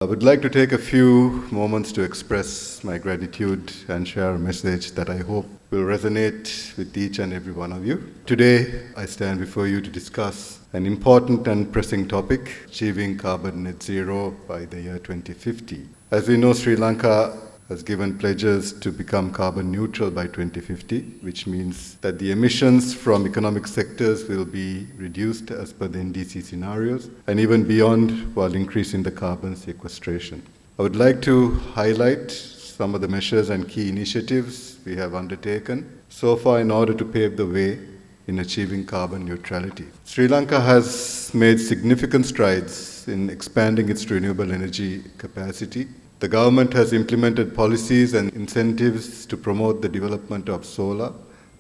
I would like to take a few moments to express my gratitude and share a message that I hope will resonate with each and every one of you. Today, I stand before you to discuss an important and pressing topic, achieving carbon net zero by the year 2050. As we know, Sri Lanka has given pledges to become carbon neutral by 2050, which means that the emissions from economic sectors will be reduced as per the NDC scenarios and even beyond, while increasing the carbon sequestration. I would like to highlight some of the measures and key initiatives we have undertaken so far in order to pave the way in achieving carbon neutrality. Sri Lanka has made significant strides in expanding its renewable energy capacity. The government has implemented policies and incentives to promote the development of solar,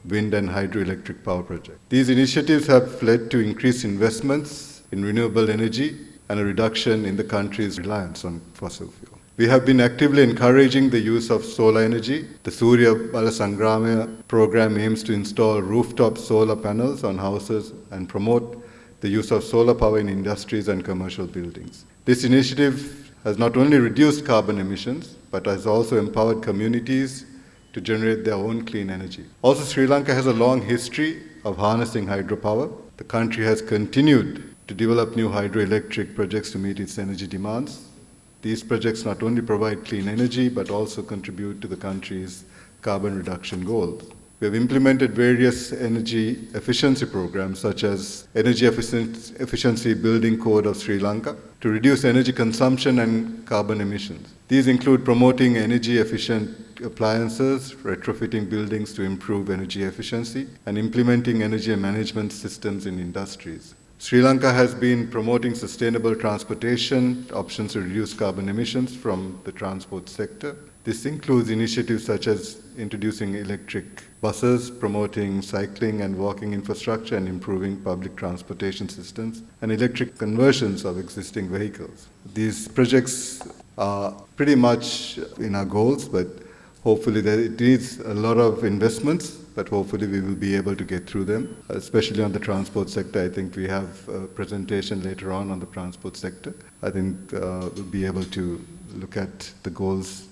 wind and hydroelectric power projects. These initiatives have led to increased investments in renewable energy and a reduction in the country's reliance on fossil fuel. We have been actively encouraging the use of solar energy. The Surya Bala Sangramaya program aims to install rooftop solar panels on houses and promote the use of solar power in industries and commercial buildings. This initiative has not only reduced carbon emissions, but has also empowered communities to generate their own clean energy. Also, Sri Lanka has a long history of harnessing hydropower. The country has continued to develop new hydroelectric projects to meet its energy demands. These projects not only provide clean energy, but also contribute to the country's carbon reduction goals. We have implemented various energy efficiency programs, such as Energy Efficiency Building Code of Sri Lanka, to reduce energy consumption and carbon emissions. These include promoting energy-efficient appliances, retrofitting buildings to improve energy efficiency, and implementing energy management systems in industries. Sri Lanka has been promoting sustainable transportation options to reduce carbon emissions from the transport sector. This includes initiatives such as introducing electric buses, promoting cycling and walking infrastructure, and improving public transportation systems, and electric conversions of existing vehicles. These projects are pretty much in our goals, but hopefully it needs a lot of investments, but hopefully we will be able to get through them, especially on the transport sector. I think we have a presentation later on the transport sector. I think we'll be able to look at the goals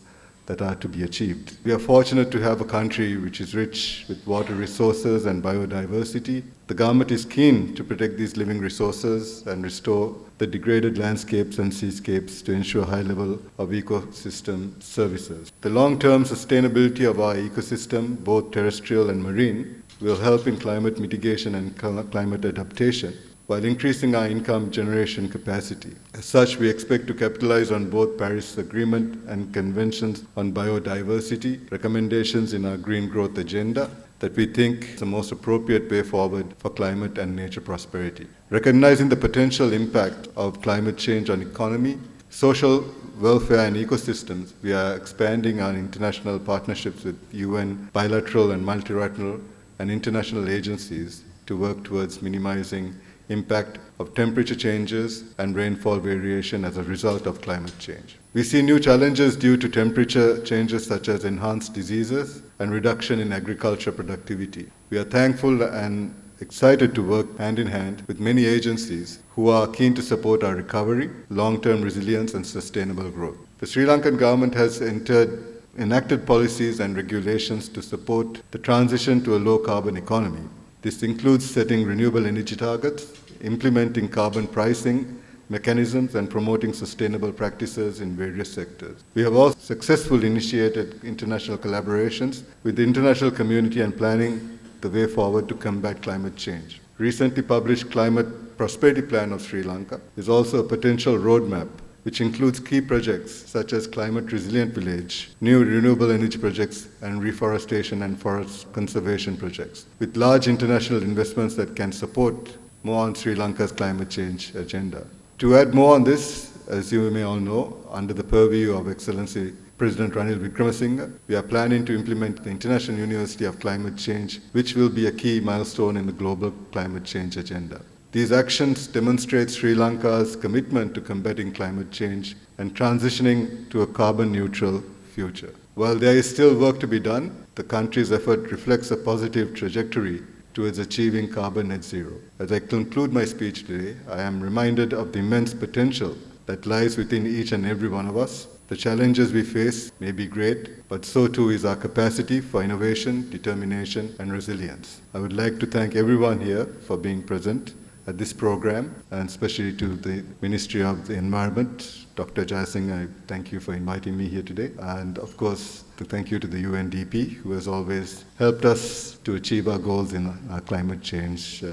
that are to be achieved. We are fortunate to have a country which is rich with water resources and biodiversity. The government is keen to protect these living resources and restore the degraded landscapes and seascapes to ensure high level of ecosystem services. The long-term sustainability of our ecosystem, both terrestrial and marine, will help in climate mitigation and climate adaptation, while increasing our income generation capacity. As such, we expect to capitalize on both Paris Agreement and conventions on biodiversity, recommendations in our green growth agenda that we think is the most appropriate way forward for climate and nature prosperity. Recognizing the potential impact of climate change on economy, social welfare and ecosystems, we are expanding our international partnerships with UN, bilateral and multilateral and international agencies to work towards minimizing impact of temperature changes and rainfall variation as a result of climate change. We see new challenges due to temperature changes such as enhanced diseases and reduction in agriculture productivity. We are thankful and excited to work hand in hand with many agencies who are keen to support our recovery, long-term resilience and sustainable growth. The Sri Lankan government has enacted policies and regulations to support the transition to a low-carbon economy. This includes setting renewable energy targets, implementing carbon pricing mechanisms, and promoting sustainable practices in various sectors. We have also successfully initiated international collaborations with the international community and planning the way forward to combat climate change. Recently published Climate Prosperity Plan of Sri Lanka is also a potential roadmap which includes key projects such as climate resilient village, new renewable energy projects, and reforestation and forest conservation projects, with large international investments that can support more on Sri Lanka's climate change agenda. To add more on this, as you may all know, under the purview of Excellency President Ranil Wickremesinghe, we are planning to implement the International University of Climate Change, which will be a key milestone in the global climate change agenda. These actions demonstrate Sri Lanka's commitment to combating climate change and transitioning to a carbon-neutral future. While there is still work to be done, the country's effort reflects a positive trajectory towards achieving carbon net zero. As I conclude my speech today, I am reminded of the immense potential that lies within each and every one of us. The challenges we face may be great, but so too is our capacity for innovation, determination, and resilience. I would like to thank everyone here for being present at this program, and especially to the Ministry of the Environment. Dr. Jaisingh, I thank you for inviting me here today. And of course, to thank you to the UNDP, who has always helped us to achieve our goals in our climate change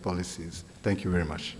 policies. Thank you very much.